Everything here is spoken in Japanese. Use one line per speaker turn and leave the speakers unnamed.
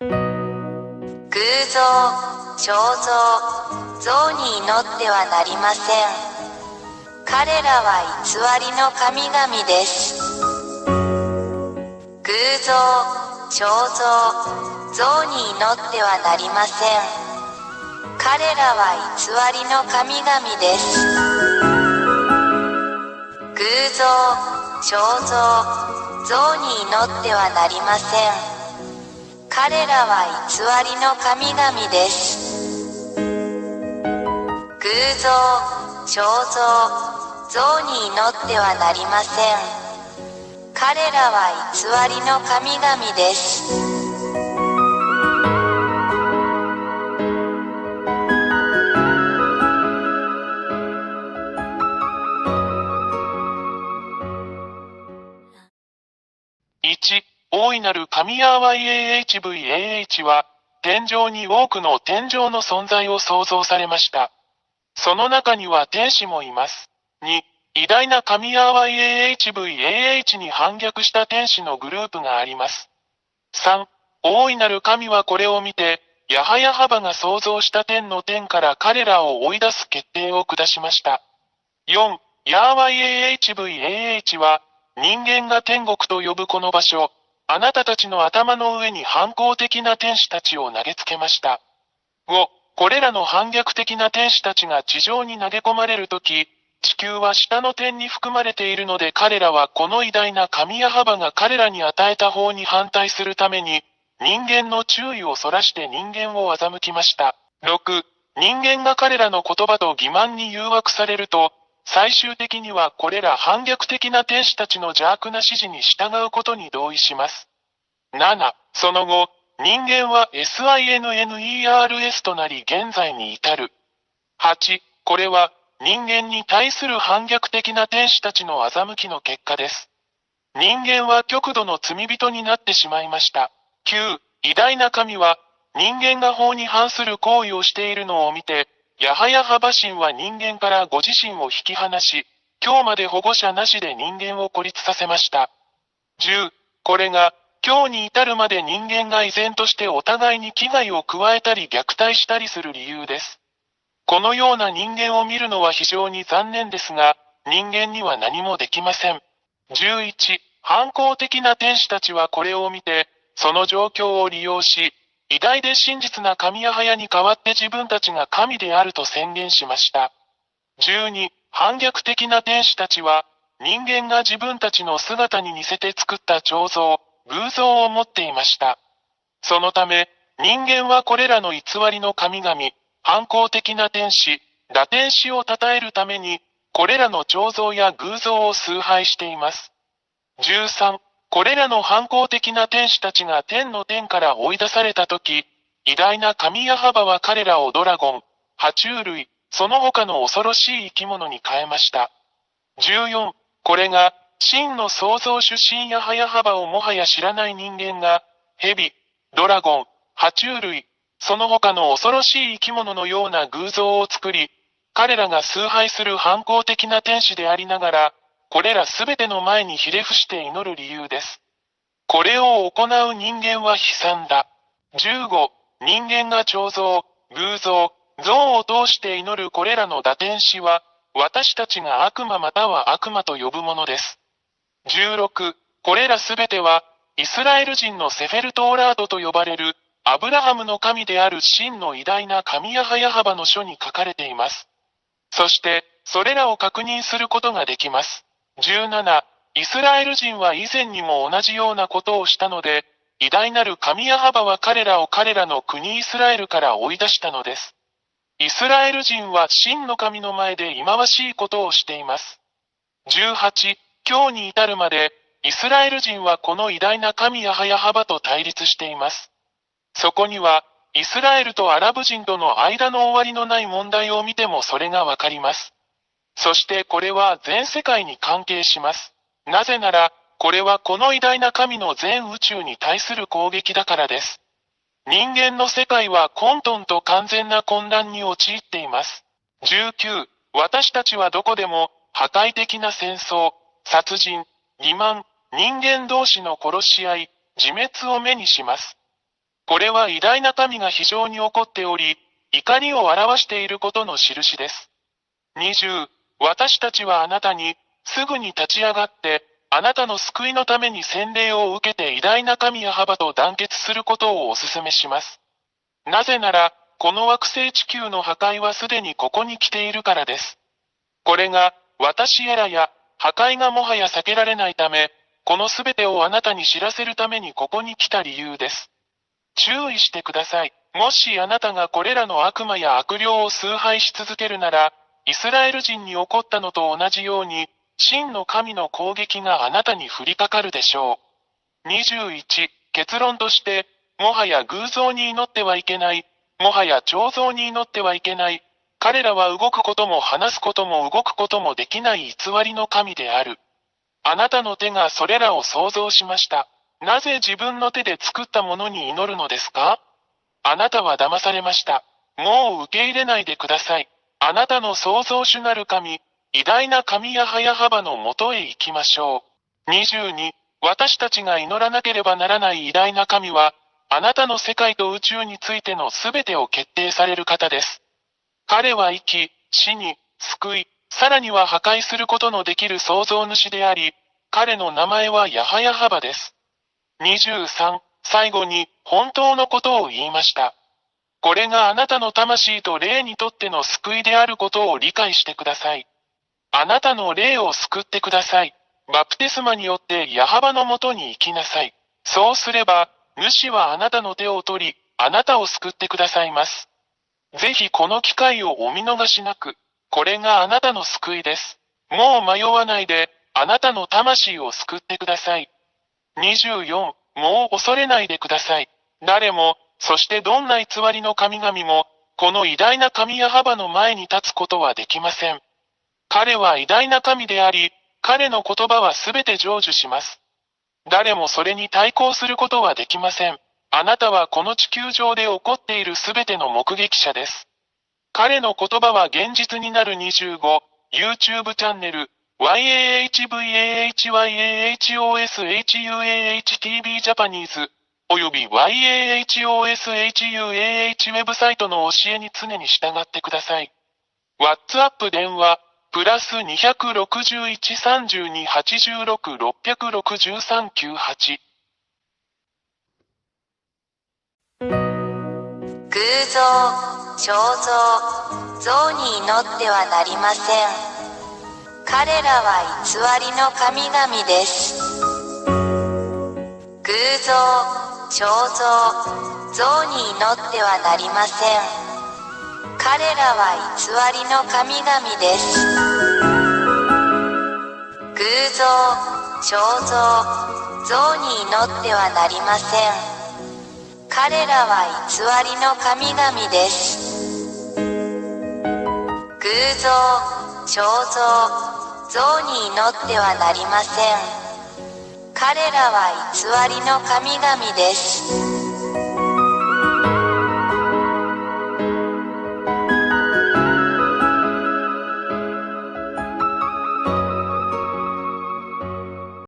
偶像、肖像、像に祈ってはなりません。彼らは偽りの神々です。偶像、肖像、像に祈ってはなりません。彼らは偽りの神々です。偶像、肖像、像に祈ってはなりません。彼らは偽りの神々です。偶像、肖像、像に祈ってはなりません。彼らは偽りの神々です。
1、大いなる神ヤーワ YAHVAH は、天上に多くの天上の存在を創造されました。その中には天使もいます。2、偉大な神ヤーワ YAHVAH に反逆した天使のグループがあります。3、大いなる神はこれを見て、ヤハヤハバが創造した天の天から彼らを追い出す決定を下しました。4、ヤーワ YAHVAH は、人間が天国と呼ぶこの場所、あなたたちの頭の上に反抗的な天使たちを投げつけました。5、これらの反逆的な天使たちが地上に投げ込まれるとき、地球は下の天に含まれているので彼らはこの偉大な神ヤハバが彼らに与えた方に反対するために、人間の注意をそらして人間を欺きました。6、人間が彼らの言葉と欺瞞に誘惑されると、最終的にはこれら反逆的な天使たちの邪悪な指示に従うことに同意します。7、その後、人間は SINNERS となり現在に至る。8、これは人間に対する反逆的な天使たちの欺きの結果です。人間は極度の罪人になってしまいました。9、偉大な神は人間が法に反する行為をしているのを見て、ヤハヤハバ神は人間からご自身を引き離し、今日まで保護者なしで人間を孤立させました。10、これが、今日に至るまで人間が依然としてお互いに危害を加えたり虐待したりする理由です。このような人間を見るのは非常に残念ですが、人間には何もできません。11、反抗的な天使たちはこれを見て、その状況を利用し、偉大で真実な神ヤハヤに代わって自分たちが神であると宣言しました。12、反逆的な天使たちは、人間が自分たちの姿に似せて作った彫像、偶像を持っていました。そのため、人間はこれらの偽りの神々、反抗的な天使、堕天使を称えるために、これらの彫像や偶像を崇拝しています。13、これらの反抗的な天使たちが天の天から追い出されたとき、偉大な神ヤハバは彼らをドラゴン、爬虫類、その他の恐ろしい生き物に変えました。14、これが、真の創造主神ヤハヤハバをもはや知らない人間が、蛇、ドラゴン、爬虫類、その他の恐ろしい生き物のような偶像を作り、彼らが崇拝する反抗的な天使でありながら、これらすべての前にひれ伏して祈る理由です。これを行う人間は悲惨だ。15、人間が彫像、偶像、像を通して祈るこれらの堕天使は、私たちが悪魔または悪魔と呼ぶものです。16、これらすべては、イスラエル人のセフェルトーラードと呼ばれる、アブラハムの神である真の偉大な神ヤハヤハバの書に書かれています。そして、それらを確認することができます。17、イスラエル人は以前にも同じようなことをしたので、偉大なる神ヤハバは彼らを彼らの国イスラエルから追い出したのです。イスラエル人は真の神の前で忌まわしいことをしています。18、今日に至るまで、イスラエル人はこの偉大な神ヤハヤハバと対立しています。そこには、イスラエルとアラブ人との間の終わりのない問題を見てもそれがわかります。そしてこれは全世界に関係します。なぜなら、これはこの偉大な神の全宇宙に対する攻撃だからです。人間の世界は混沌と完全な混乱に陥っています。19、私たちはどこでも破壊的な戦争、殺人、欺瞞、人間同士の殺し合い、自滅を目にします。これは偉大な神が非常に怒っており、怒りを表していることの印です。20、私たちはあなたに、すぐに立ち上がって、あなたの救いのために洗礼を受けて偉大な神ヤハバと団結することをお勧めします。なぜなら、この惑星地球の破壊はすでにここに来ているからです。これが、私エラや、破壊がもはや避けられないため、このすべてをあなたに知らせるためにここに来た理由です。注意してください。もしあなたがこれらの悪魔や悪霊を崇拝し続けるなら、イスラエル人に起こったのと同じように、真の神の攻撃があなたに降りかかるでしょう。21、結論として、もはや偶像に祈ってはいけない。もはや彫像に祈ってはいけない。彼らは動くことも話すことも動くこともできない偽りの神である。あなたの手がそれらを創造しました。なぜ自分の手で作ったものに祈るのですか？あなたは騙されました。もう受け入れないでください。あなたの創造主なる神、偉大な神ヤハヤハバのもとへ行きましょう。22、私たちが祈らなければならない偉大な神は、あなたの世界と宇宙についてのすべてを決定される方です。彼は生き、死に、救い、さらには破壊することのできる創造主であり、彼の名前はヤハヤハバです。23、最後に、本当のことを言いました。これがあなたの魂と霊にとっての救いであることを理解してください。あなたの霊を救ってください。バプテスマによってヤハバのもとに行きなさい。そうすれば、主はあなたの手を取り、あなたを救ってくださいます。ぜひこの機会をお見逃しなく。これがあなたの救いです。もう迷わないで、あなたの魂を救ってください。24、もう恐れないでください。誰も、そしてどんな偽りの神々も、この偉大な神ヤハバの前に立つことはできません。彼は偉大な神であり、彼の言葉はすべて成就します。誰もそれに対抗することはできません。あなたはこの地球上で起こっているすべての目撃者です。彼の言葉は現実になる25、YouTube チャンネル、YAHVAHYAHOSHUAHTV ジャパニーズ、および YAHOSHUAH ウェブサイトの教えに常に従ってください。WhatsApp 電話、プラス261-32-86-663-98。
偶像、彫像、像に祈ってはなりません。彼らは偽りの神々です。偶像、彫像、像に祈ってはなりません。彼らは偽りの神々です。偶像、彫像、像に祈ってはなりません。彼らは偽りの神々です。偶像、彫像、像に祈ってはなりません。彼らは偽りの神々です。